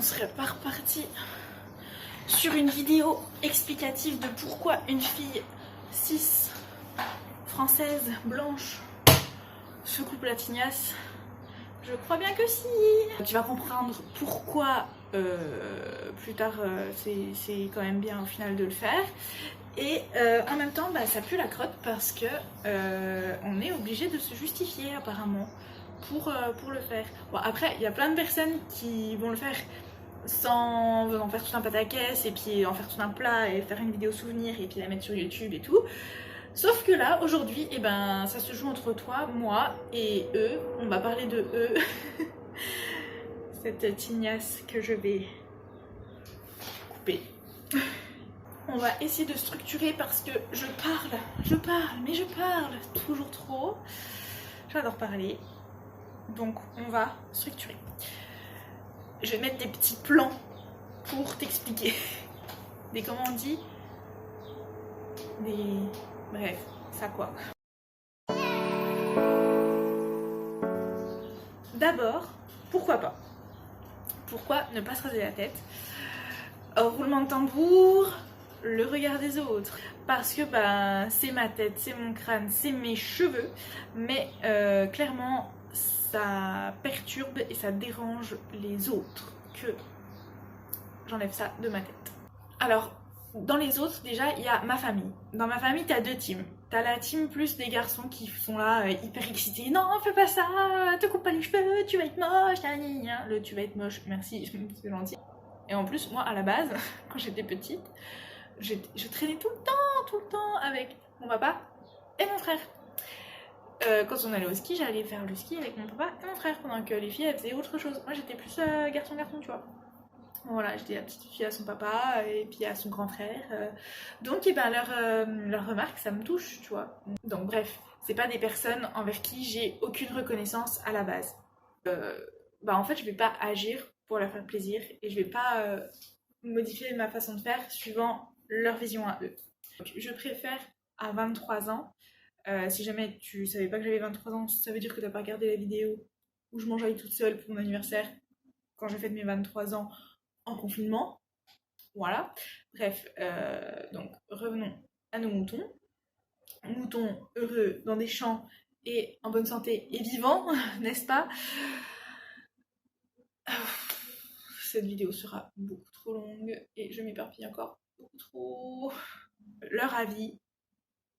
serait pas reparti sur une vidéo explicative de pourquoi une fille cis, française, blanche se coupe la tignasse? Je crois bien que si. Tu vas comprendre pourquoi plus tard, c'est quand même bien au final de le faire. Et en même temps, ça pue la crotte parce que on est obligé de se justifier apparemment pour le faire. Bon, après, il y a plein de personnes qui vont le faire sans en faire tout un pataquès et puis en faire tout un plat et faire une vidéo souvenir et puis la mettre sur YouTube et tout. Sauf que là, aujourd'hui, ça se joue entre toi, moi et eux. On va parler de eux. Cette tignasse que je vais couper. On va essayer de structurer parce que je parle toujours trop. J'adore parler. Donc on va structurer. Je vais mettre des petits plans pour t'expliquer. Des comment on dit? Des... Bref, ça quoi. D'abord, pourquoi pas? Pourquoi ne pas se raser la tête? Roulement de tambour, le regard des autres. Parce que c'est ma tête, c'est mon crâne, c'est mes cheveux. Mais clairement, ça perturbe et ça dérange les autres que j'enlève ça de ma tête. Alors, dans les autres, déjà, il y a ma famille. Dans ma famille, t'as deux teams. T'as la team plus des garçons qui sont là hyper excités. Non, fais pas ça, te coupe pas les cheveux, tu vas être moche, le tu vas être moche, merci, c'est gentil. Et en plus, moi, à la base, quand j'étais petite, je traînais tout le temps avec mon papa et mon frère. Quand on allait au ski, j'allais faire le ski avec mon papa et mon frère, pendant que les filles, elles faisaient autre chose. Moi, j'étais plus garçon-garçon, tu vois. Voilà, j'étais la petite fille à son papa et puis à son grand frère. Donc, leurs remarques, ça me touche, tu vois. Donc, bref, c'est pas des personnes envers qui j'ai aucune reconnaissance à la base. En fait, je vais pas agir pour leur faire plaisir et je vais pas modifier ma façon de faire suivant leur vision à eux. Donc, je préfère à 23 ans, si jamais tu savais pas que j'avais 23 ans, ça veut dire que t'as pas regardé la vidéo où je mangeais toute seule pour mon anniversaire quand j'ai fait mes 23 ans en confinement. Voilà. Bref, donc revenons à nos moutons. Moutons heureux dans des champs et en bonne santé et vivants, n'est-ce pas? Cette vidéo sera beaucoup trop longue et je m'éparpille encore beaucoup trop. Leur avis,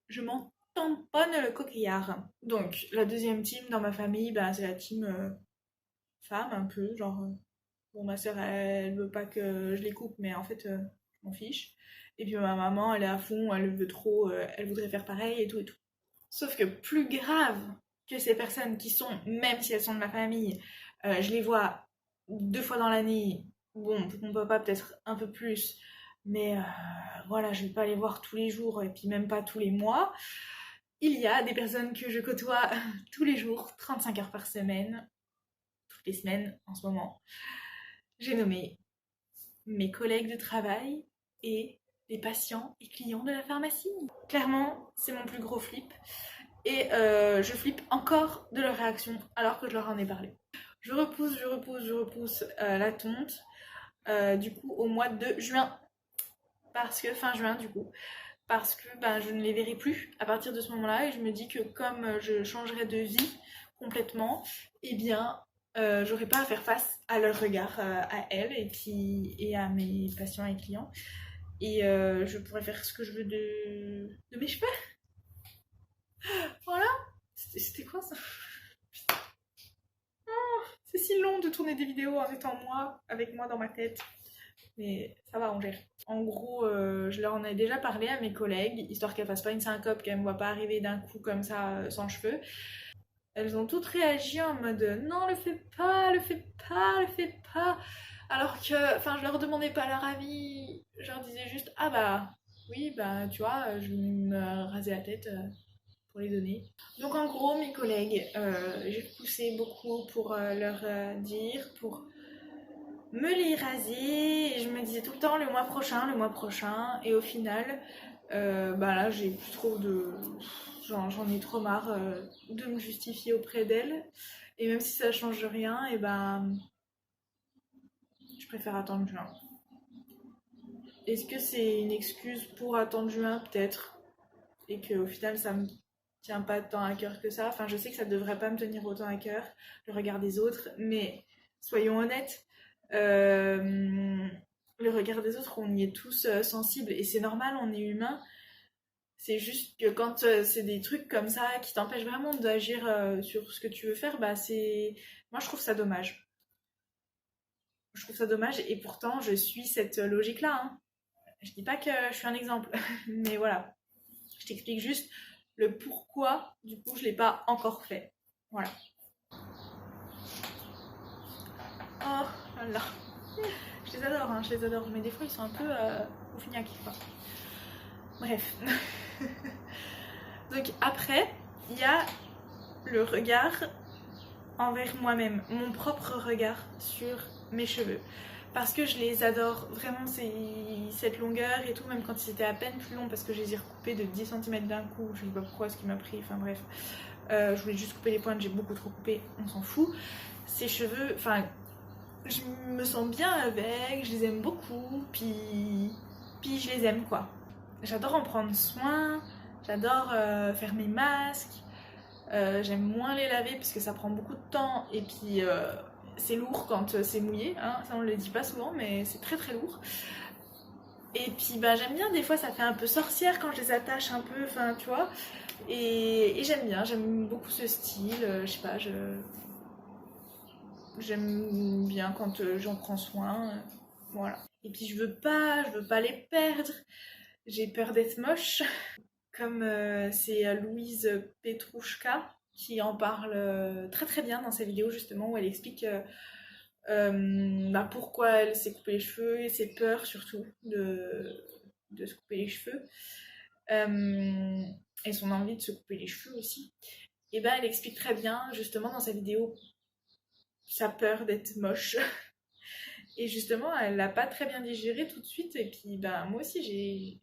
je m'en tamponne le coquillard. Donc, la deuxième team dans ma famille, c'est la team femme, un peu, genre... Bon, ma soeur, elle veut pas que je les coupe, mais en fait, je m'en fiche. Et puis ma maman, elle est à fond, elle veut trop, elle voudrait faire pareil et tout et tout. Sauf que plus grave que ces personnes qui sont, même si elles sont de ma famille, je les vois 2 fois dans l'année. Bon, mon papa peut-être un peu plus, mais voilà, je vais pas les voir tous les jours et puis même pas tous les mois. Il y a des personnes que je côtoie tous les jours, 35 heures par semaine, toutes les semaines en ce moment. J'ai nommé mes collègues de travail et les patients et clients de la pharmacie. Clairement, c'est mon plus gros flip. Et je flippe encore de leur réaction alors que je leur en ai parlé. Je repousse la tonte du coup au mois de juin. Parce que, fin juin du coup. Parce que je ne les verrai plus à partir de ce moment-là. Et je me dis que comme je changerai de vie complètement, eh bien... j'aurais pas à faire face à leur regard à elles et à mes patients et clients. Et je pourrais faire ce que je veux de mes cheveux. Voilà. C'était quoi ça? Oh, c'est si long de tourner des vidéos en étant moi, avec moi dans ma tête. Mais ça va, on gère. En gros, je leur en ai déjà parlé à mes collègues, histoire qu'elles fassent pas une syncope, qu'elles me voient pas arriver d'un coup comme ça, sans cheveux. Elles ont toutes réagi en mode non, le fais pas. Alors que, je leur demandais pas leur avis, je leur disais juste oui, tu vois, je vais me raser la tête pour les donner. Donc en gros, mes collègues, j'ai poussé beaucoup pour leur dire, pour me les raser, et je me disais tout le temps le mois prochain, et au final, là j'ai plus trop de... J'en ai trop marre de me justifier auprès d'elles. Et même si ça change rien, je je préfère attendre juin. Est-ce que c'est une excuse pour attendre juin? Peut-être. Et qu'au final, ça me tient pas tant à cœur que ça. Enfin, je sais que ça devrait pas me tenir autant à cœur, le regard des autres, mais soyons honnêtes, le regard des autres, on y est tous sensibles et c'est normal, on est humain. C'est juste que quand c'est des trucs comme ça qui t'empêchent vraiment d'agir sur ce que tu veux faire, bah c'est. Moi, je trouve ça dommage. Je trouve ça dommage et pourtant, je suis cette logique-là, hein. Je dis pas que je suis un exemple, mais voilà. Je t'explique juste le pourquoi, du coup, je l'ai pas encore fait. Voilà. Oh là là. Je les adore, hein, je les adore, mais des fois, ils sont un peu oufignacs, quoi. Bref. Donc après, il y a le regard envers moi-même, mon propre regard sur mes cheveux. Parce que je les adore, vraiment cette longueur et tout, même quand ils étaient à peine plus longs, parce que je les ai recoupés de 10 cm d'un coup, je sais pas pourquoi, ce qui m'a pris, enfin bref. Je voulais juste couper les pointes, j'ai beaucoup trop coupé, on s'en fout. Ces cheveux, enfin, je me sens bien avec, je les aime beaucoup, puis je les aime quoi. J'adore en prendre soin, j'adore faire mes masques, j'aime moins les laver parce que ça prend beaucoup de temps et puis c'est lourd quand c'est mouillé, hein, ça on le dit pas souvent mais c'est très très lourd. Et puis bah, j'aime bien, des fois ça fait un peu sorcière quand je les attache un peu, enfin tu vois. Et j'aime bien, j'aime beaucoup ce style, je sais pas, j'aime bien quand j'en prends soin, voilà. Et puis je veux pas les perdre, j'ai peur d'être moche. Comme c'est Louise Petrouchka qui en parle très très bien dans sa vidéo justement où elle explique bah, pourquoi elle s'est coupé les cheveux et ses peurs surtout de se couper les cheveux et son envie de se couper les cheveux aussi. Et ben elle explique très bien justement dans sa vidéo sa peur d'être moche et justement elle l'a pas très bien digéré tout de suite et puis ben moi aussi j'ai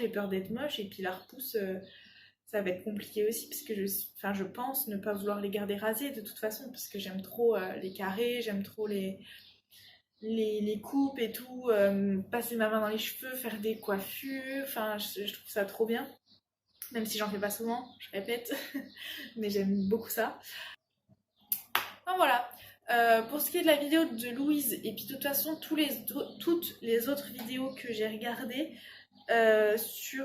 peur d'être moche et puis la repousse ça va être compliqué aussi parce que je pense ne pas vouloir les garder rasés de toute façon parce que j'aime trop les carrés, j'aime trop les coupes et tout, passer ma main dans les cheveux, faire des coiffures, enfin je trouve ça trop bien. Même si j'en fais pas souvent, je répète, mais j'aime beaucoup ça. Enfin voilà, pour ce qui est de la vidéo de Louise, et puis de toute façon toutes les autres vidéos que j'ai regardées sur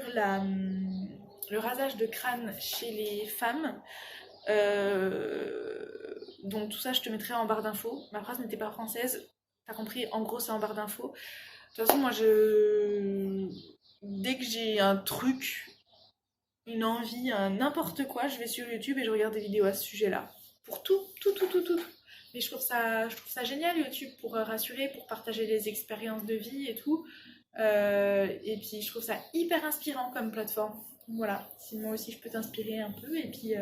le rasage de crâne chez les femmes, donc tout ça je te mettrai en barre d'infos. Ma phrase n'était pas française, t'as compris, en gros c'est en barre d'infos. De toute façon moi dès que j'ai un truc, une envie, n'importe quoi, je vais sur YouTube et je regarde des vidéos à ce sujet-là. Pour tout. Mais je trouve ça génial YouTube pour rassurer, pour partager des expériences de vie et tout. Et puis je trouve ça hyper inspirant comme plateforme. Voilà, si moi aussi je peux t'inspirer un peu et puis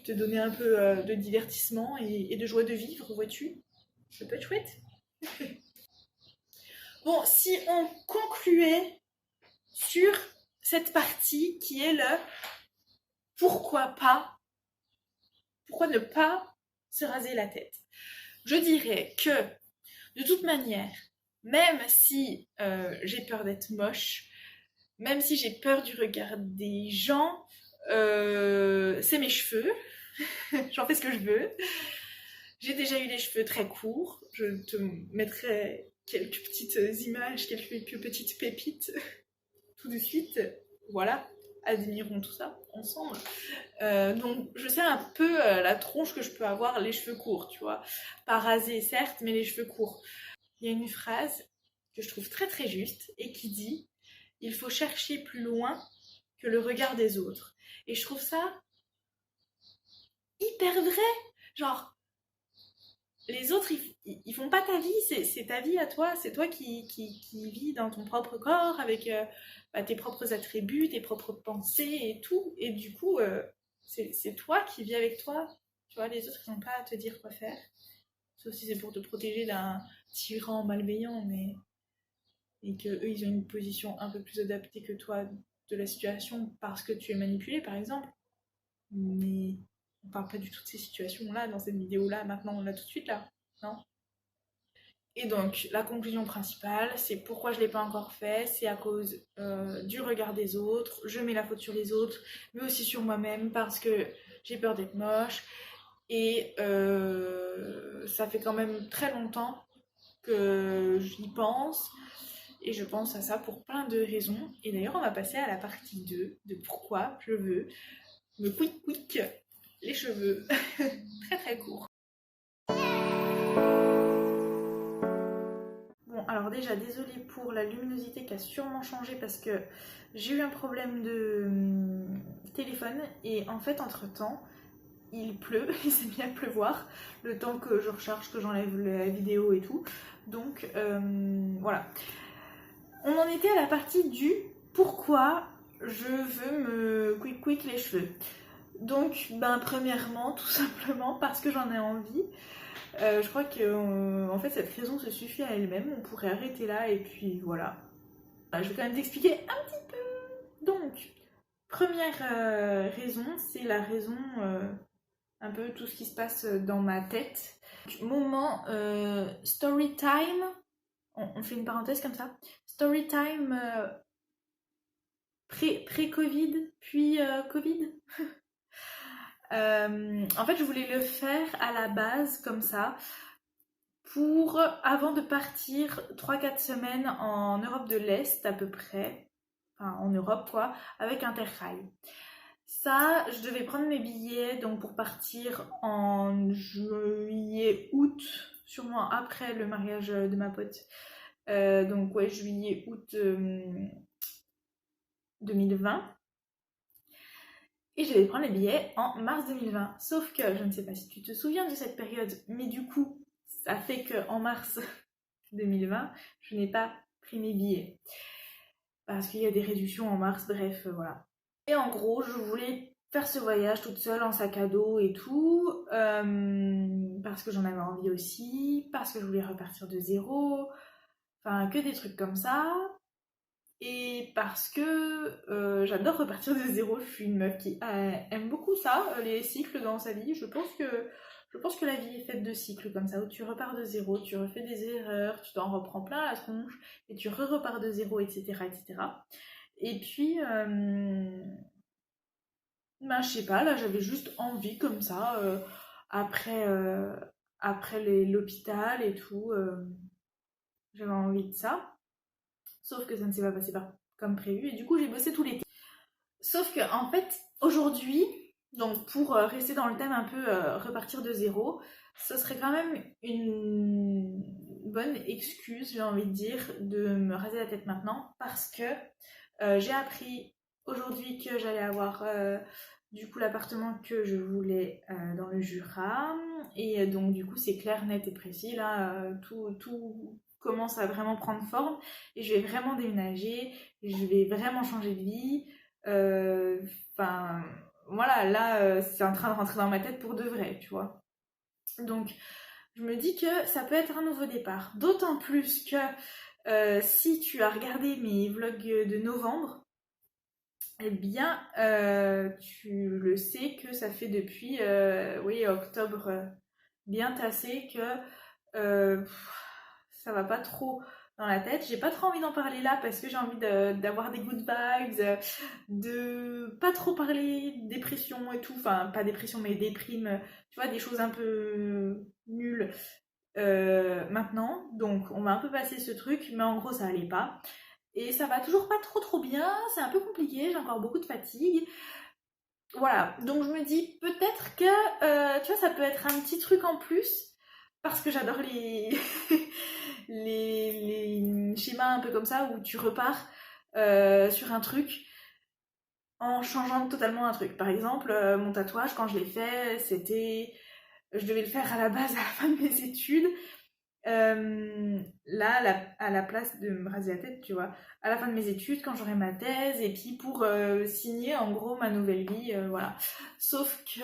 te donner un peu de divertissement et de joie de vivre, vois-tu, ça peut être chouette. Bon, si on concluait sur cette partie qui est le pourquoi ne pas se raser la tête. Je dirais que de toute manière, même si j'ai peur d'être moche, même si j'ai peur du regard des gens, c'est mes cheveux, j'en fais ce que je veux. J'ai déjà eu les cheveux très courts, je te mettrai quelques petites images, quelques petites pépites tout de suite. Voilà, admirons tout ça ensemble. Donc je sais un peu la tronche que je peux avoir, les cheveux courts, tu vois. Pas rasés certes, mais les cheveux courts. Il y a une phrase que je trouve très très juste et qui dit « Il faut chercher plus loin que le regard des autres ». Et je trouve ça hyper vrai. Genre, les autres, ils font pas ta vie, c'est ta vie à toi, c'est toi qui vis dans ton propre corps avec tes propres attributs, tes propres pensées et tout. Et du coup, c'est toi qui vis avec toi. Tu vois, les autres, ils n'ont pas à te dire quoi faire. Sauf si c'est pour te protéger d'un tyran malveillant, mais et qu'eux, ils ont une position un peu plus adaptée que toi de la situation parce que tu es manipulé, par exemple. Mais on parle pas du tout de ces situations-là dans cette vidéo-là, maintenant, là, tout de suite, là. Non. Et donc, la conclusion principale, c'est pourquoi je ne l'ai pas encore fait, c'est à cause du regard des autres. Je mets la faute sur les autres, mais aussi sur moi-même parce que j'ai peur d'être moche. Et ça fait quand même très longtemps que j'y pense. Et je pense à ça pour plein de raisons. Et d'ailleurs, on va passer à la partie 2 de pourquoi je veux me quick les cheveux très très courts. Bon, alors déjà, désolée pour la luminosité qui a sûrement changé parce que j'ai eu un problème de téléphone et en fait, entre-temps, il pleut, il s'est mis à pleuvoir le temps que je recharge, que j'enlève la vidéo et tout. Donc, voilà. On en était à la partie du pourquoi je veux me quick les cheveux. Donc, premièrement, tout simplement parce que j'en ai envie. Je crois que en fait cette raison se suffit à elle-même, on pourrait arrêter là et puis voilà. Je vais quand même t'expliquer un petit peu. Donc, première raison, c'est la raison un peu tout ce qui se passe dans ma tête. Donc, moment story time, on fait une parenthèse comme ça. Story time pré-Covid, puis Covid. En fait, je voulais le faire à la base comme ça. Pour avant de partir 3-4 semaines en Europe de l'Est à peu près, enfin en Europe quoi, avec Interrail. Ça, je devais prendre mes billets donc pour partir en juillet-août, sûrement après le mariage de ma pote. Donc ouais, juillet-août 2020. Et je devais prendre les billets en mars 2020. Sauf que, je ne sais pas si tu te souviens de cette période, mais du coup, ça fait qu'en mars 2020, je n'ai pas pris mes billets. Parce qu'il y a des réductions en mars, bref, voilà. Et en gros, je voulais faire ce voyage toute seule en sac à dos et tout, parce que j'en avais envie aussi, parce que je voulais repartir de zéro, enfin que des trucs comme ça. Et parce que j'adore repartir de zéro, je suis une meuf qui aime beaucoup ça, les cycles dans sa vie. Je pense que la vie est faite de cycles comme ça, où tu repars de zéro, tu refais des erreurs, tu t'en reprends plein la tronche, et tu repars de zéro, etc. etc. Et puis, je sais pas, là j'avais juste envie comme ça, après l'hôpital et tout, j'avais envie de ça. Sauf que ça ne s'est pas passé comme prévu, et du coup j'ai bossé tout l'été. Sauf que en fait, aujourd'hui, donc pour rester dans le thème un peu repartir de zéro, ce serait quand même une bonne excuse, j'ai envie de dire, de me raser la tête maintenant, parce que j'ai appris aujourd'hui que j'allais avoir du coup l'appartement que je voulais dans le Jura, et donc du coup c'est clair, net et précis, là tout commence à vraiment prendre forme, et je vais vraiment déménager, et je vais vraiment changer de vie. Enfin, voilà, là, c'est en train de rentrer dans ma tête pour de vrai, tu vois. Donc, je me dis que ça peut être un nouveau départ. D'autant plus que si tu as regardé mes vlogs de novembre, eh bien, tu le sais que ça fait depuis, oui, octobre bien tassé que ça va pas trop dans la tête. J'ai pas trop envie d'en parler là parce que j'ai envie d'avoir des good vibes, de pas trop parler dépression et tout, enfin pas dépression mais déprime, tu vois, des choses un peu nulles maintenant. Donc on va un peu passer ce truc, mais en gros ça allait pas. Et ça va toujours pas trop bien, c'est un peu compliqué, j'ai encore beaucoup de fatigue. Voilà, donc je me dis peut-être que tu vois, ça peut être un petit truc en plus parce que j'adore les schémas un peu comme ça où tu repars sur un truc en changeant totalement un truc. Par exemple, mon tatouage, quand je l'ai fait, je devais le faire à la base à la fin de mes études. Là, à la place de me raser la tête, tu vois, à la fin de mes études, quand j'aurai ma thèse, et puis pour signer en gros ma nouvelle vie, voilà. Sauf que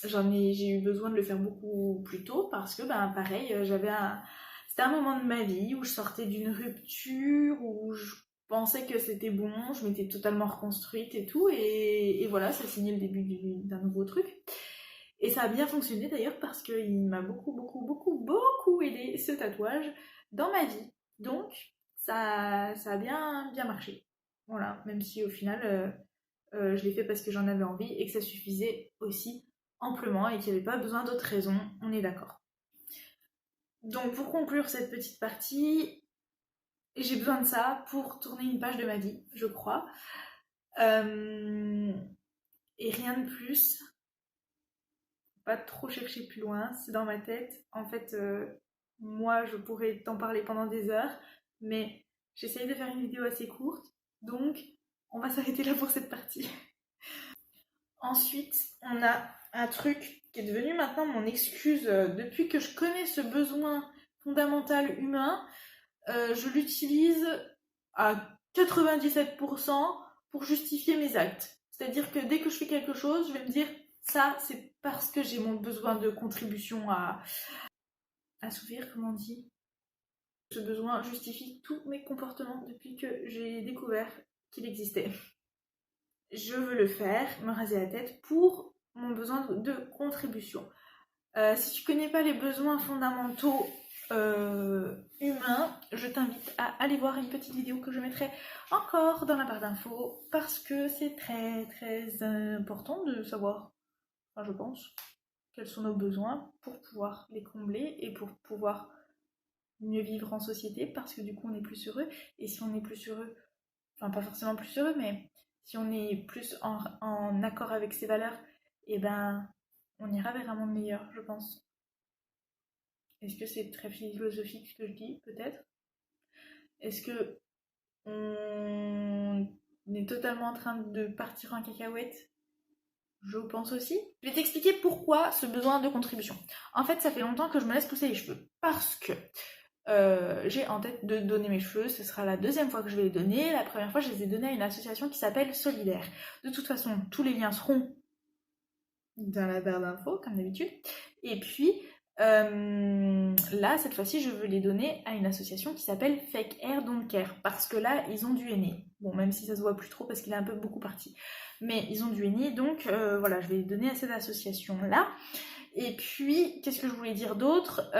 j'ai eu besoin de le faire beaucoup plus tôt parce que, pareil, c'était un moment de ma vie où je sortais d'une rupture, où je pensais que c'était bon, je m'étais totalement reconstruite et tout, et voilà, ça signait le début d'un nouveau truc. Et ça a bien fonctionné d'ailleurs parce qu'il m'a beaucoup aidé ce tatouage dans ma vie. Donc ça a bien marché. Voilà, même si au final je l'ai fait parce que j'en avais envie et que ça suffisait aussi amplement et qu'il n'y avait pas besoin d'autres raisons, on est d'accord. Donc pour conclure cette petite partie, j'ai besoin de ça pour tourner une page de ma vie, je crois. Et rien de plus. Pas trop chercher plus loin, c'est dans ma tête. En fait, moi, je pourrais t'en parler pendant des heures, mais j'essaye de faire une vidéo assez courte, donc on va s'arrêter là pour cette partie. Ensuite, on a un truc qui est devenu maintenant mon excuse depuis que je connais ce besoin fondamental humain. Je l'utilise à 97% pour justifier mes actes. C'est-à-dire que dès que je fais quelque chose, je vais me dire ça, c'est parce que j'ai mon besoin de contribution à assouvir, comme on dit. Ce besoin justifie tous mes comportements depuis que j'ai découvert qu'il existait. Je veux le faire, me raser la tête pour mon besoin de contribution. Si tu connais pas les besoins fondamentaux humain, je t'invite à aller voir une petite vidéo que je mettrai encore dans la barre d'infos parce que c'est très important de savoir, enfin je pense, quels sont nos besoins pour pouvoir les combler et pour pouvoir mieux vivre en société parce que du coup on est plus heureux et si on est plus heureux, enfin pas forcément plus heureux mais si on est plus en accord avec ses valeurs, et ben on ira vers un monde meilleur je pense. Est-ce que c'est très philosophique ce que je dis? Peut-être. Est-ce que on est totalement en train de partir en cacahuète? Je pense aussi. Je vais t'expliquer pourquoi ce besoin de contribution. En fait, ça fait longtemps que je me laisse pousser les cheveux. Parce que j'ai en tête de donner mes cheveux. Ce sera la deuxième fois que je vais les donner. La première fois, je les ai donnés à une association qui s'appelle Solidaire. De toute façon, tous les liens seront dans la barre d'infos, comme d'habitude. Et puis, là, cette fois-ci, je veux les donner à une association qui s'appelle Fake Hair Don't Care. Parce que là, ils ont du henné. Bon, même si ça se voit plus trop parce qu'il est un peu beaucoup parti. Mais ils ont du henné, donc voilà, je vais les donner à cette association-là. Et puis, qu'est-ce que je voulais dire d'autre?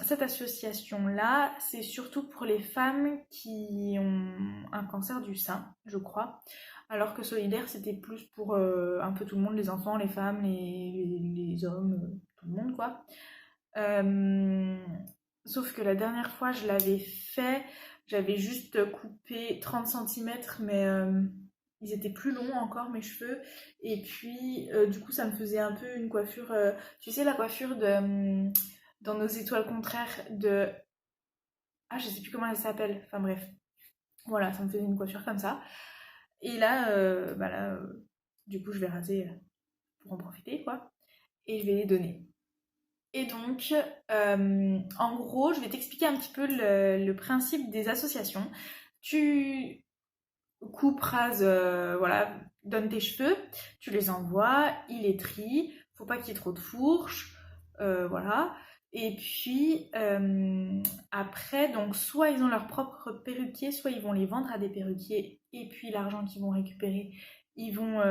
Cette association-là, c'est surtout pour les femmes qui ont un cancer du sein, je crois. Alors que Solidaire, c'était plus pour un peu tout le monde, les enfants, les femmes, les hommes, tout le monde, quoi. Sauf que la dernière fois, je l'avais fait, j'avais juste coupé 30 cm, mais ils étaient plus longs encore, mes cheveux. Et puis, du coup, ça me faisait un peu une coiffure, tu sais, la coiffure de dans nos étoiles contraires de... Ah, je sais plus comment elle s'appelle, enfin bref. Voilà, ça me faisait une coiffure comme ça. Et là, du coup, je vais raser pour en profiter, quoi. Et je vais les donner. Et donc, en gros, je vais t'expliquer un petit peu le principe des associations. Tu coupes, rases, voilà, donnes tes cheveux, tu les envoies, ils les trient, faut pas qu'il y ait trop de fourches, voilà. Et puis après, donc soit ils ont leur propre perruquier, soit ils vont les vendre à des perruquiers, et puis l'argent qu'ils vont récupérer, ils vont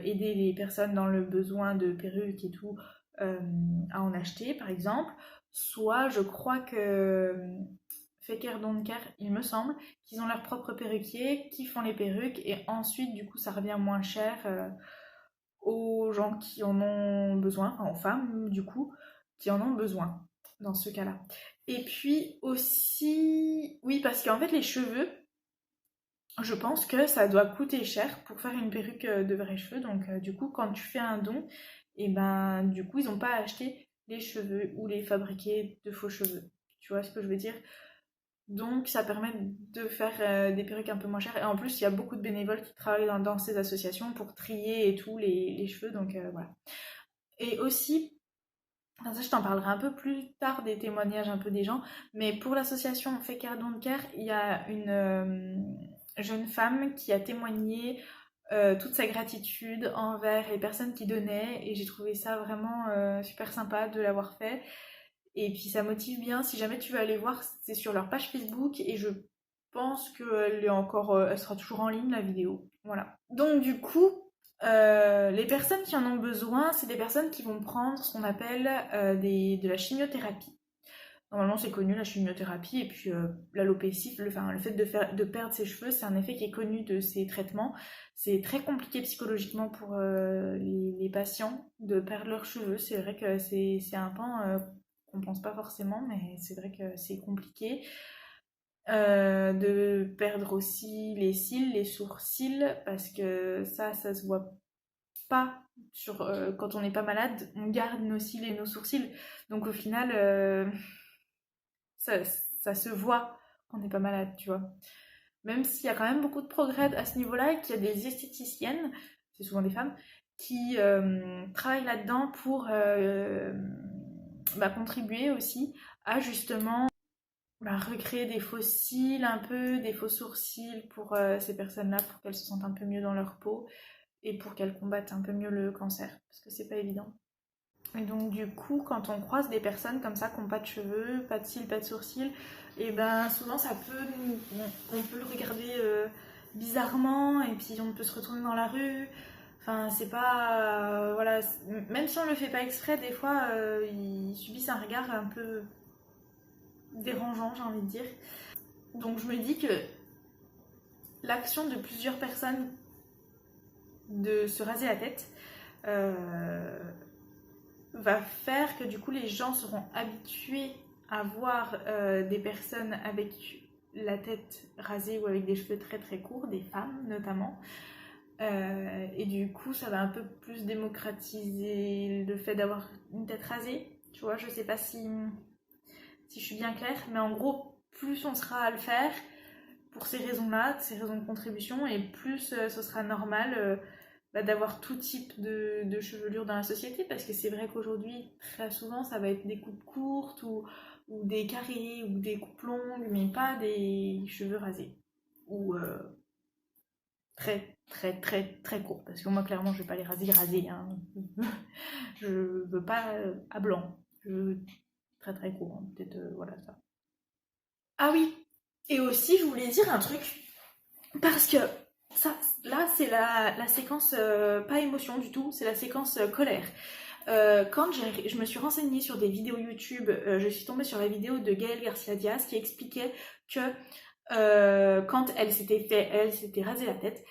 aider les personnes dans le besoin de perruques et tout à en acheter, par exemple. Soit je crois que Fake Hair Don't Care, il me semble, qu'ils ont leur propre perruquier, qui font les perruques, et ensuite, du coup, ça revient moins cher aux gens qui en ont besoin, enfin aux femmes, du coup, qui en ont besoin dans ce cas-là. Et puis aussi, oui, parce qu'en fait, les cheveux, je pense que ça doit coûter cher pour faire une perruque de vrais cheveux. Donc, du coup, quand tu fais un don, et ben, du coup, ils n'ont pas acheté les cheveux ou les fabriquer de faux cheveux. Tu vois ce que je veux dire? Donc, ça permet de faire des perruques un peu moins chères. Et en plus, il y a beaucoup de bénévoles qui travaillent dans ces associations pour trier et tout les cheveux. Donc, voilà. Et aussi, enfin, ça, je t'en parlerai un peu plus tard des témoignages un peu des gens. Mais pour l'association Fake Hair Don't Care, il y a une jeune femme qui a témoigné toute sa gratitude envers les personnes qui donnaient. Et j'ai trouvé ça vraiment super sympa de l'avoir fait. Et puis ça motive bien. Si jamais tu veux aller voir, c'est sur leur page Facebook et je pense qu'elle est encore, elle sera toujours en ligne la vidéo. Voilà. Donc du coup, Les personnes qui en ont besoin, c'est des personnes qui vont prendre ce qu'on appelle de la chimiothérapie. Normalement, c'est connu la chimiothérapie et puis l'alopécie, le fait de perdre ses cheveux, c'est un effet qui est connu de ces traitements. C'est très compliqué psychologiquement pour les patients de perdre leurs cheveux. C'est vrai que c'est un pan qu'on pense pas forcément, mais c'est vrai que c'est compliqué. De perdre aussi les cils, les sourcils, parce que ça se voit pas quand on n'est pas malade, on garde nos cils et nos sourcils. Donc au final, ça se voit qu'on n'est pas malade, tu vois. Même s'il y a quand même beaucoup de progrès à ce niveau-là et qu'il y a des esthéticiennes, c'est souvent des femmes, qui travaillent là-dedans pour contribuer aussi à justement recréer des faux cils un peu, des faux sourcils pour ces personnes-là, pour qu'elles se sentent un peu mieux dans leur peau et pour qu'elles combattent un peu mieux le cancer, parce que c'est pas évident. Et donc du coup, quand on croise des personnes comme ça qui n'ont pas de cheveux, pas de cils, pas de sourcils, et ben souvent on peut le regarder bizarrement et puis on peut se retourner dans la rue. Enfin, c'est pas voilà, même si on le fait pas exprès, des fois ils subissent un regard un peu dérangeant, j'ai envie de dire. Donc je me dis que l'action de plusieurs personnes de se raser la tête va faire que du coup les gens seront habitués à voir des personnes avec la tête rasée ou avec des cheveux très très courts, des femmes notamment. Et du coup ça va un peu plus démocratiser le fait d'avoir une tête rasée. Tu vois, je sais pas si je suis bien claire, mais en gros plus on sera à le faire pour ces raisons-là, ces raisons de contribution, et plus ce sera normal d'avoir tout type de chevelure dans la société, parce que c'est vrai qu'aujourd'hui, très souvent, ça va être des coupes courtes ou des carrés ou des coupes longues, mais pas des cheveux rasés. Ou très très très très courts, parce que moi, clairement, je vais pas les raser, hein. Je veux pas à blanc. Je veux très très court, hein. Peut-être, voilà ça. Ah oui, et aussi, je voulais dire un truc, parce que ça, là, c'est la séquence, pas émotion du tout, c'est la séquence colère. Quand je me suis renseignée sur des vidéos YouTube, je suis tombée sur la vidéo de Gaëlle Garcia Diaz qui expliquait que quand elle s'était rasé la tête,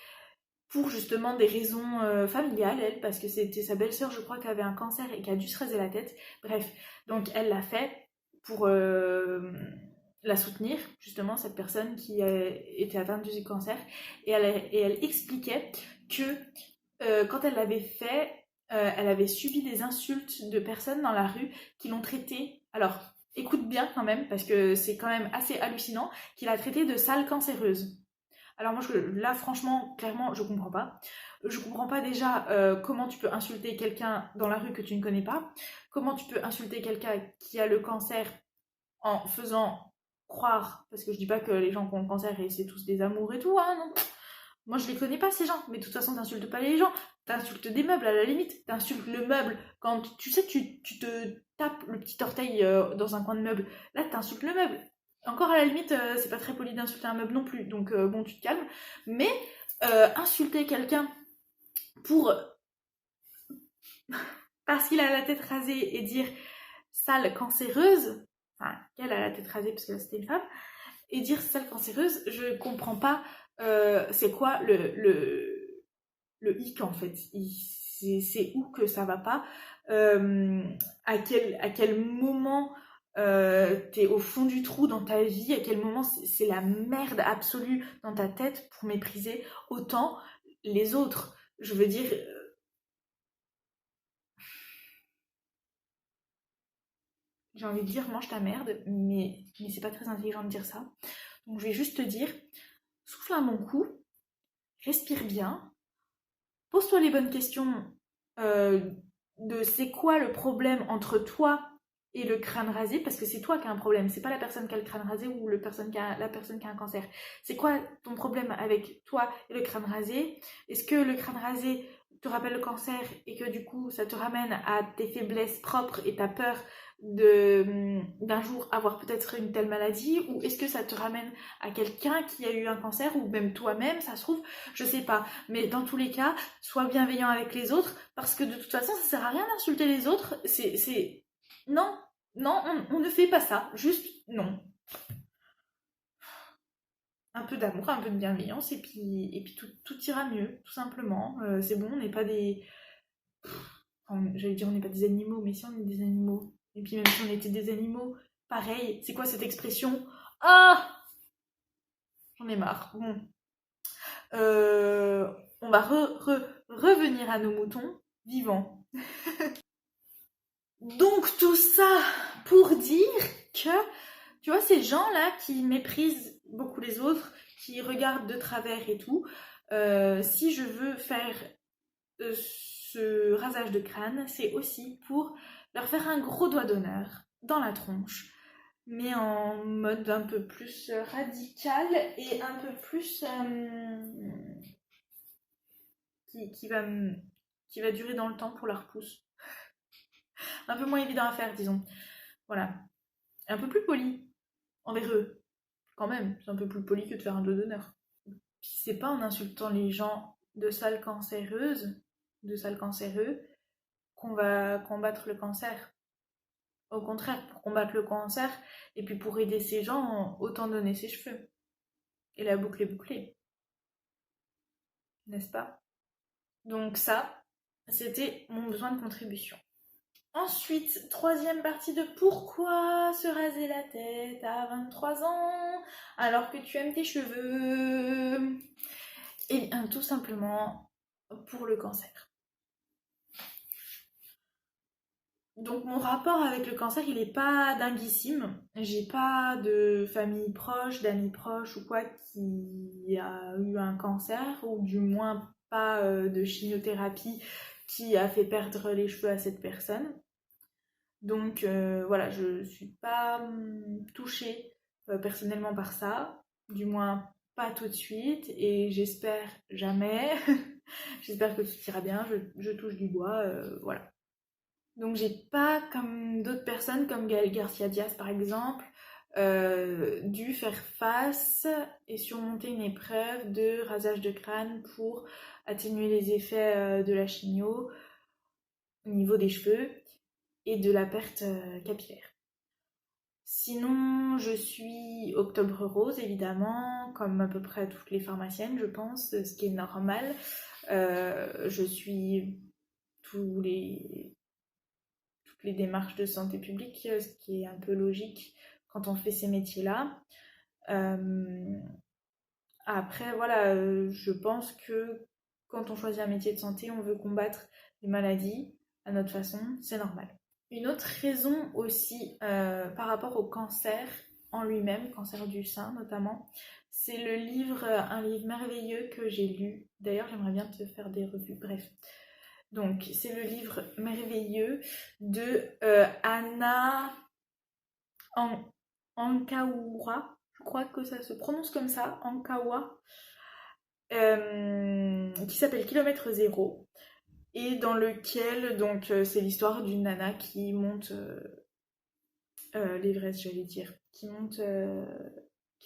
pour justement des raisons familiales, elle, parce que c'était sa belle-sœur, je crois, qui avait un cancer et qui a dû se raser la tête. Bref, donc elle l'a fait pour la soutenir, justement, cette personne qui était atteinte du cancer. Et elle expliquait que quand elle l'avait fait, elle avait subi des insultes de personnes dans la rue qui l'ont traitée. Alors, écoute bien quand même, parce que c'est quand même assez hallucinant, qu'il a traité de sale cancéreuse. Alors moi, là, franchement, clairement, je comprends pas. Je comprends pas déjà comment tu peux insulter quelqu'un dans la rue que tu ne connais pas. Comment tu peux insulter quelqu'un qui a le cancer en faisant croire, parce que je dis pas que les gens qui ont le cancer, c'est tous des amours et tout, hein, non. Moi, je les connais pas, ces gens. Mais de toute façon, t'insultes pas les gens. T'insultes des meubles, à la limite. T'insultes le meuble. Quand tu sais, tu te tapes le petit orteil dans un coin de meuble. Là, t'insultes le meuble. Encore à la limite, c'est pas très poli d'insulter un meuble non plus. Donc, bon, tu te calmes. Mais insulter quelqu'un pour... parce qu'il a la tête rasée et dire sale cancéreuse, enfin, qu'elle a la tête rasée parce que là, c'était une femme, et dire sale cancéreuse, je comprends pas c'est quoi le hic en fait. C'est où que ça va pas, à quel moment t'es au fond du trou dans ta vie, à quel moment c'est la merde absolue dans ta tête pour mépriser autant les autres. Je veux dire, j'ai envie de dire mange ta merde, mais c'est pas très intelligent de dire ça. Donc je vais juste te dire, souffle un bon coup, respire bien, pose-toi les bonnes questions de c'est quoi le problème entre toi et le crâne rasé, parce que c'est toi qui as un problème, c'est pas la personne qui a le crâne rasé ou la personne qui a un cancer. C'est quoi ton problème avec toi et le crâne rasé? Est-ce que le crâne rasé te rappelle le cancer et que du coup ça te ramène à tes faiblesses propres et t'as peur d'un jour avoir peut-être une telle maladie, ou est-ce que ça te ramène à quelqu'un qui a eu un cancer, ou même toi-même, ça se trouve, je sais pas. Mais dans tous les cas, sois bienveillant avec les autres, parce que de toute façon, ça sert à rien d'insulter les autres. Non, non, on ne fait pas ça. Juste, non. Un peu d'amour, un peu de bienveillance, et puis tout ira mieux, tout simplement. C'est bon, on n'est pas des... Enfin, j'allais dire on n'est pas des animaux, mais si on est des animaux. Et puis même si on était des animaux, pareil, c'est quoi cette expression? Ah! J'en ai marre. Bon. On va revenir à nos moutons vivants. Donc tout ça pour dire que, tu vois, ces gens-là qui méprisent beaucoup les autres, qui regardent de travers et tout, si je veux faire ce rasage de crâne, c'est aussi pour leur faire un gros doigt d'honneur dans la tronche, mais en mode un peu plus radical et un peu plus qui va durer dans le temps pour leur pouce. Un peu moins évident à faire, disons. Voilà. Un peu plus poli envers eux. Quand même, c'est un peu plus poli que de faire un doigt d'honneur. Puis c'est pas en insultant les gens de sales cancéreuses, de sales cancéreux, qu'on va combattre le cancer. Au contraire, pour combattre le cancer, et puis pour aider ces gens, autant donner ses cheveux. Et la boucle est bouclée. N'est-ce pas? Donc ça, c'était mon besoin de contribution. Ensuite, troisième partie de pourquoi se raser la tête à 23 ans alors que tu aimes tes cheveux? Et bien, tout simplement pour le cancer. Donc mon rapport avec le cancer, il est pas dinguissime. J'ai pas de famille proche, d'amis proches ou quoi qui a eu un cancer, ou du moins pas de chimiothérapie qui a fait perdre les cheveux à cette personne. Donc voilà, je suis pas touchée personnellement par ça, du moins pas tout de suite, et j'espère jamais. J'espère que tout ira bien, je touche du bois, voilà. Donc j'ai pas, comme d'autres personnes, comme Gaël Garcia Diaz par exemple, dû faire face et surmonter une épreuve de rasage de crâne pour atténuer les effets de la chimio au niveau des cheveux et de la perte capillaire. Sinon, je suis Octobre Rose, évidemment, comme à peu près toutes les pharmaciennes, je pense, ce qui est normal. Je suis toutes les démarches de santé publique, ce qui est un peu logique quand on fait ces métiers-là. Après, voilà, je pense que quand on choisit un métier de santé, on veut combattre les maladies à notre façon, c'est normal. Une autre raison aussi par rapport au cancer en lui-même, cancer du sein notamment, c'est le livre, un livre merveilleux que j'ai lu. D'ailleurs, j'aimerais bien te faire des revues, bref. Donc, c'est le livre merveilleux de Anna Ankaoura, je crois que ça se prononce comme ça, Ankawa, qui s'appelle Kilomètre Zéro, et dans lequel donc c'est l'histoire d'une nana qui monte l'Everest, j'allais dire, qui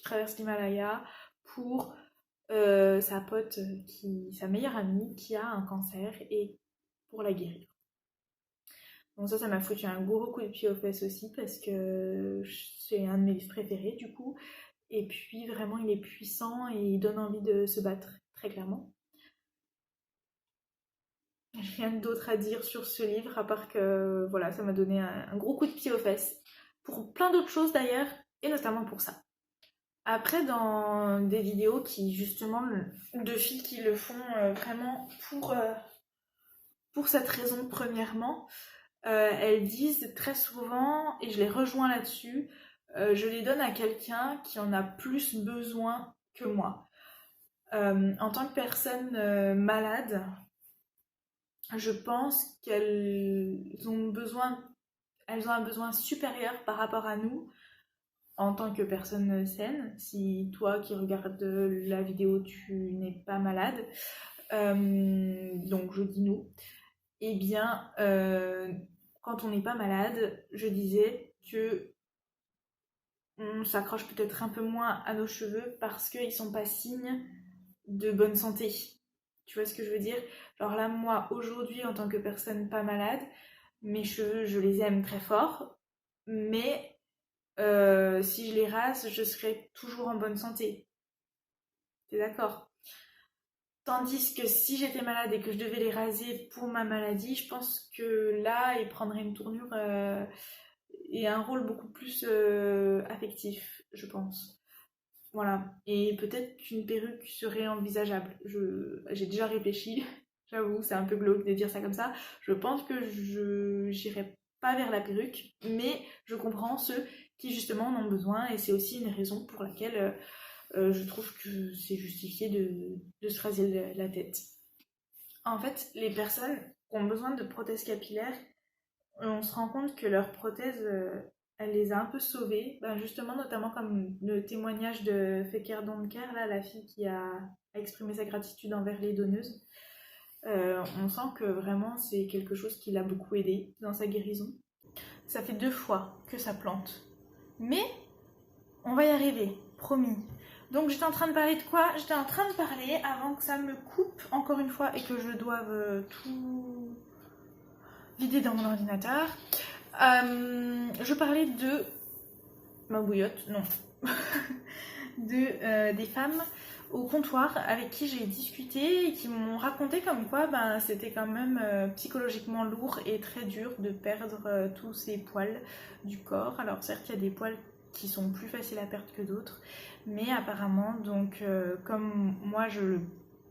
traverse l'Himalaya pour sa pote, sa meilleure amie qui a un cancer, et pour la guérir. Donc ça m'a foutu un gros coup de pied aux fesses aussi, parce que c'est un de mes livres préférés du coup. Et puis vraiment il est puissant et il donne envie de se battre, très clairement. J'ai rien d'autre à dire sur ce livre, à part que voilà, ça m'a donné un gros coup de pied aux fesses. Pour plein d'autres choses d'ailleurs, et notamment pour ça. Après, dans des vidéos qui justement, de filles qui le font vraiment pour cette raison premièrement, elles disent très souvent, et je les rejoins là-dessus, je les donne à quelqu'un qui en a plus besoin que moi. En tant que personne malade, je pense qu'elles ont un besoin supérieur par rapport à nous en tant que personne saine. Si toi qui regardes la vidéo, tu n'es pas malade, donc je dis nous, eh bien quand on n'est pas malade, je disais que on s'accroche peut-être un peu moins à nos cheveux parce qu'ils sont pas signes de bonne santé. Tu vois ce que je veux dire? Genre là, moi, aujourd'hui, en tant que personne pas malade, mes cheveux, je les aime très fort, mais si je les rase, je serai toujours en bonne santé. T'es d'accord? Tandis que si j'étais malade et que je devais les raser pour ma maladie, je pense que là, ils prendraient une tournure et un rôle beaucoup plus affectif, je pense. Voilà. Et peut-être qu'une perruque serait envisageable. J'ai déjà réfléchi, j'avoue, c'est un peu glauque de dire ça comme ça. Je pense que je n'irai pas vers la perruque, mais je comprends ceux qui justement en ont besoin et c'est aussi une raison pour laquelle je trouve que c'est justifié de se raser la tête. En fait, les personnes qui ont besoin de prothèses capillaires, on se rend compte que leur prothèse, elle les a un peu sauvées. Ben justement, notamment comme le témoignage de Fekir Donker, là, la fille qui a exprimé sa gratitude envers les donneuses. On sent que vraiment c'est quelque chose qui l'a beaucoup aidé dans sa guérison. Ça fait 2 fois que ça plante. Mais on va y arriver, promis. Donc j'étais en train de parler de quoi? J'étais en train de parler avant que ça me coupe encore une fois et que je doive tout vider dans mon ordinateur. Je parlais de ma bouillotte, non, des femmes au comptoir avec qui j'ai discuté et qui m'ont raconté comme quoi c'était quand même psychologiquement lourd et très dur de perdre tous ces poils du corps. Alors certes, il y a des poils qui sont plus faciles à perdre que d'autres, mais apparemment, donc comme moi je le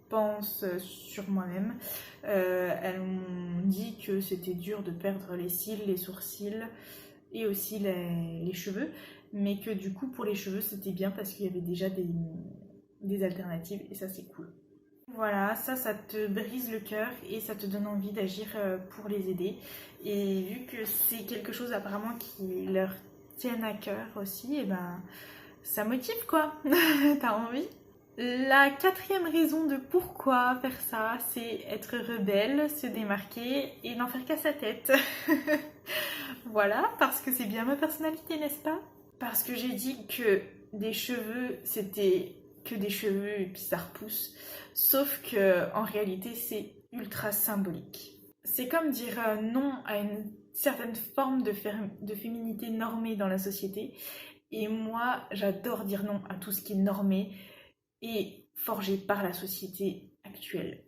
pense sur moi-même, elles m'ont dit que c'était dur de perdre les cils, les sourcils et aussi les cheveux, mais que du coup pour les cheveux c'était bien parce qu'il y avait déjà des alternatives et ça c'est cool. Voilà, ça te brise le cœur et ça te donne envie d'agir pour les aider. Et vu que c'est quelque chose apparemment qui leur tienne à cœur aussi, et ça motive quoi, t'as envie. La 4e raison de pourquoi faire ça, c'est être rebelle, se démarquer et n'en faire qu'à sa tête. Voilà, parce que c'est bien ma personnalité, n'est-ce pas? Parce que j'ai dit que des cheveux, c'était que des cheveux et puis ça repousse. Sauf que en réalité, c'est ultra symbolique. C'est comme dire non à une certaine forme de féminité normée dans la société. Et moi, j'adore dire non à tout ce qui est normé et forgé par la société actuelle.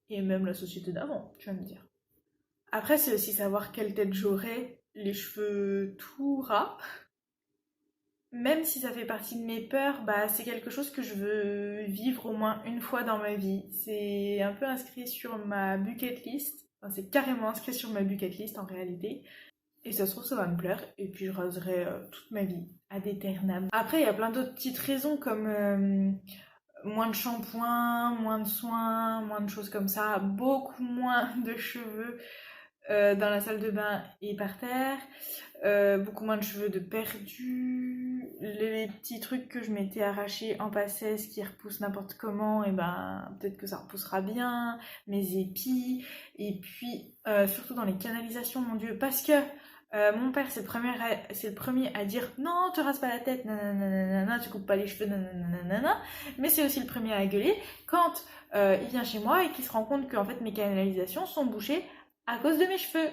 Et même la société d'avant, tu vas me dire. Après, c'est aussi savoir quelle tête j'aurai, les cheveux tout ras. Même si ça fait partie de mes peurs, c'est quelque chose que je veux vivre au moins une fois dans ma vie. C'est un peu inscrit sur ma bucket list. Enfin, c'est carrément inscrit sur ma bucket list en réalité. Et ça se trouve, ça va me plaire. Et puis je raserai toute ma vie, ad aeternam. Après, il y a plein d'autres petites raisons comme moins de shampoing, moins de soins, moins de choses comme ça, beaucoup moins de cheveux dans la salle de bain et par terre, beaucoup moins de cheveux de perdus, les petits trucs que je m'étais arrachés en passesse qui repoussent n'importe comment, et peut-être que ça repoussera bien, mes épis, et puis surtout dans les canalisations, mon dieu, parce que mon père c'est le premier à dire non, te rase pas la tête, nanana, tu coupes pas les cheveux, nanana, mais c'est aussi le premier à gueuler quand il vient chez moi et qu'il se rend compte que en fait mes canalisations sont bouchées à cause de mes cheveux.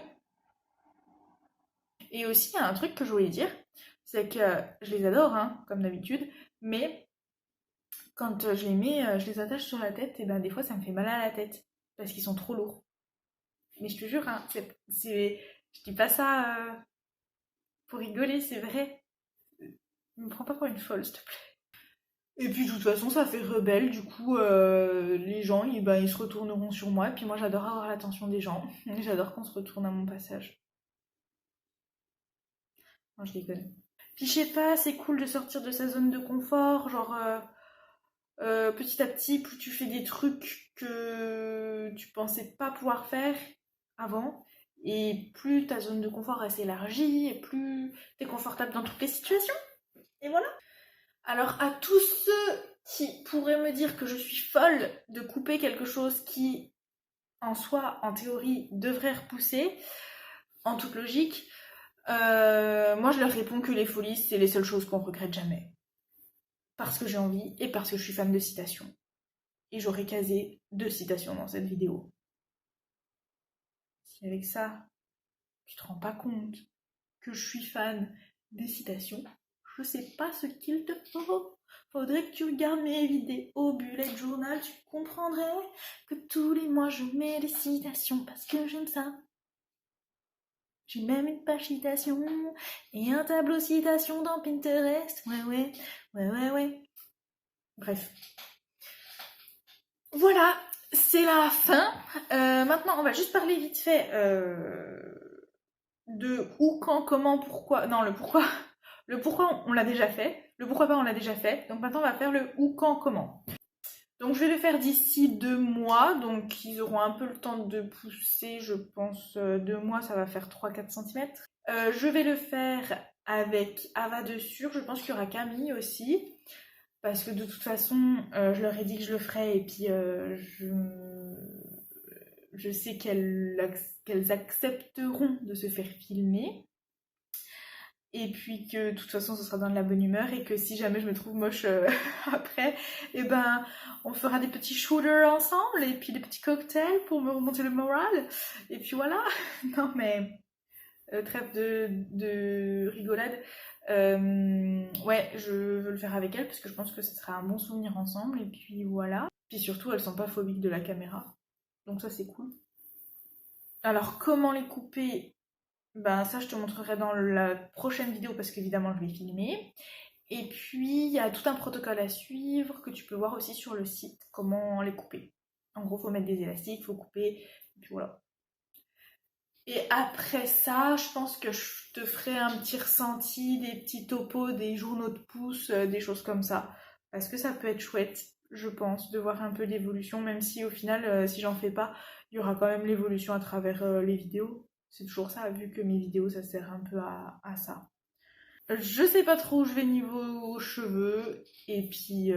Et aussi, il y a un truc que je voulais dire, c'est que je les adore, hein, comme d'habitude, mais quand je les mets, je les attache sur la tête, et des fois ça me fait mal à la tête, parce qu'ils sont trop lourds. Mais je te jure, hein, je dis pas ça pour rigoler, c'est vrai. Ne me prends pas pour une folle, s'il te plaît. Et puis de toute façon, ça fait rebelle, du coup, les gens, ils se retourneront sur moi, et puis moi j'adore avoir l'attention des gens, j'adore qu'on se retourne à mon passage. Non, je déconne. Puis je sais pas, c'est cool de sortir de sa zone de confort, genre petit à petit, plus tu fais des trucs que tu pensais pas pouvoir faire avant, et plus ta zone de confort elle s'élargit, et plus t'es confortable dans toutes les situations. Et voilà. Alors à tous ceux qui pourraient me dire que je suis folle de couper quelque chose qui, en soi, en théorie, devrait repousser, en toute logique, moi je leur réponds que les folies, c'est les seules choses qu'on regrette jamais. Parce que j'ai envie et parce que je suis fan de citations. Et j'aurais casé 2 citations dans cette vidéo. Si avec ça, tu te rends pas compte que je suis fan des citations, je sais pas ce qu'il te faut. Faudrait que tu regardes mes vidéos bullet journal, tu comprendrais que tous les mois je mets des citations parce que j'aime ça. J'ai même une page citation et un tableau citation dans Pinterest. Ouais. Bref. Voilà, c'est la fin. Maintenant, on va juste parler vite fait de où, quand, comment, pourquoi. Non, le pourquoi. Le pourquoi, on l'a déjà fait. Le pourquoi pas, on l'a déjà fait. Donc maintenant, on va faire le où, quand, comment. Donc je vais le faire d'ici 2 mois. Donc ils auront un peu le temps de pousser, je pense. 2 mois, ça va faire 3-4 cm. Je vais le faire avec Ava dessus. Je pense qu'il y aura Camille aussi. Parce que de toute façon, je leur ai dit que je le ferais. Et puis je sais qu'elles accepteront de se faire filmer. Et puis que de toute façon ce sera dans de la bonne humeur et que si jamais je me trouve moche après, et ben on fera des petits shooters ensemble et puis des petits cocktails pour me remonter le moral. Et puis voilà. Non mais trêve de rigolade. Ouais, je veux le faire avec elle parce que je pense que ce sera un bon souvenir ensemble. Et puis voilà. Puis surtout, elles sont pas phobiques de la caméra. Donc ça c'est cool. Alors comment les couper? Ben ça je te montrerai dans la prochaine vidéo parce qu'évidemment je vais filmer. Et puis il y a tout un protocole à suivre que tu peux voir aussi sur le site, comment les couper. En gros, faut mettre des élastiques, faut couper, et puis voilà. Et après ça, je pense que je te ferai un petit ressenti, des petits topos, des journaux de pouce, des choses comme ça. Parce que ça peut être chouette, je pense, de voir un peu l'évolution, même si au final, si j'en fais pas, il y aura quand même l'évolution à travers les vidéos. C'est toujours ça, vu que mes vidéos, ça sert un peu à ça. Je sais pas trop où je vais niveau cheveux, et puis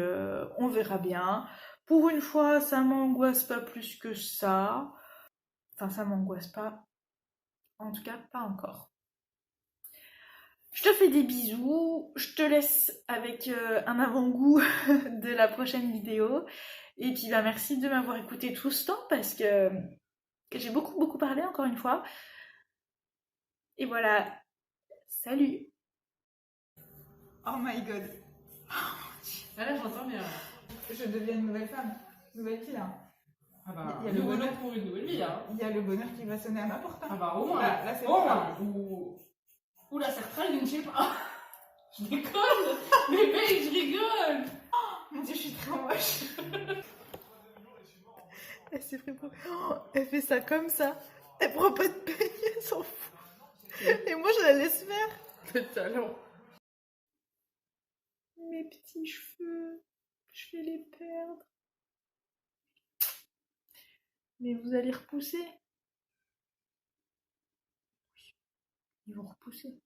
on verra bien. Pour une fois, ça m'angoisse pas plus que ça. Enfin, ça m'angoisse pas. En tout cas, pas encore. Je te fais des bisous. Je te laisse avec un avant-goût de la prochaine vidéo. Et puis, bah, merci de m'avoir écouté tout ce temps parce que j'ai beaucoup parlé encore une fois. Et voilà. Salut! Oh my god. Ah là, j'entends bien. Je deviens une nouvelle femme. Nouvelle fille là. Ah bah, Il y a le bonheur pour une nouvelle vie, hein. Il y a le bonheur qui va sonner à ma porte. Ah bah, au moins. Là c'est au bon. moins. Ou la sertraille, je ne sais pas. Je déconne. Mais mec, je rigole. Mon dieu, je suis très moche. Elle s'est vraiment... elle fait ça comme ça. Elle prend pas de peine, elle s'en fout. Et moi, je la laisse faire. Le talent. Mes petits cheveux, je vais les perdre. Mais vous allez repousser. Ils vont repousser.